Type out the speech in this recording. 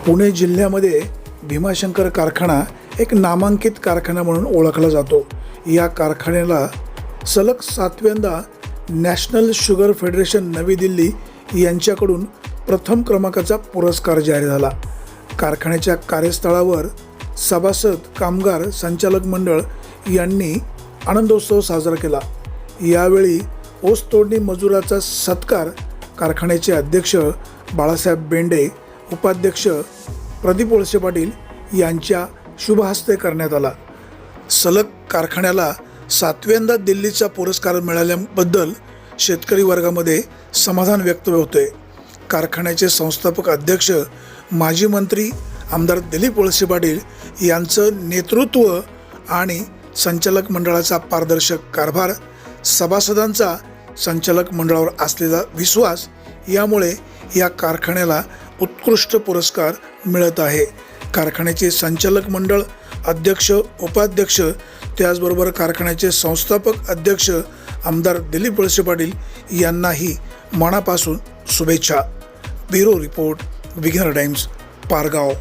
पुणे जिल्ह्यामध्ये भीमाशंकर कारखाना एक नामांकित कारखाना म्हणून ओळखला जातो। या कारखान्याला सलग 7व्यांदा नॅशनल शुगर फेडरेशन नवी दिल्ली यांच्याकडून प्रथम क्रमांकाचा पुरस्कार जाहीर झाला। कारखान्याच्या कार्यस्थळावर सभासद, कामगार, संचालक मंडळ यांनी आनंदोत्सव साजरा केला। यावेळी ऊस तोडणी मजुराचा सत्कार कारखान्याचे अध्यक्ष बाळासाहेब बेंडे, उपाध्यक्ष प्रदीप वळसे पाटील यांच्या शुभहस्ते करण्यात आला। सलग कारखान्याला 7व्यांदा दिल्लीचा पुरस्कार मिळाल्याबद्दल शेतकरी वर्गामध्ये समाधान व्यक्त होते। कारखान्याचे संस्थापक अध्यक्ष, माजी मंत्री आमदार दिलीप वळसे पाटील यांचं नेतृत्व आणि संचालक मंडळाचा पारदर्शक कारभार, सभासदांचा संचालक मंडळावर असलेला विश्वास यामुळे या कारखान्याला उत्कृष्ट पुरस्कार मिळत आहे। कारखान्याचे संचालक मंडळ, अध्यक्ष, उपाध्यक्ष, त्याचबरोबर कारखान्याचे संस्थापक अध्यक्ष आमदार दिलीप वळसे पाटील यांनाही मनापासून शुभेच्छा। ब्युरो रिपोर्ट, विघ्नर टाइम्स, पारगाव।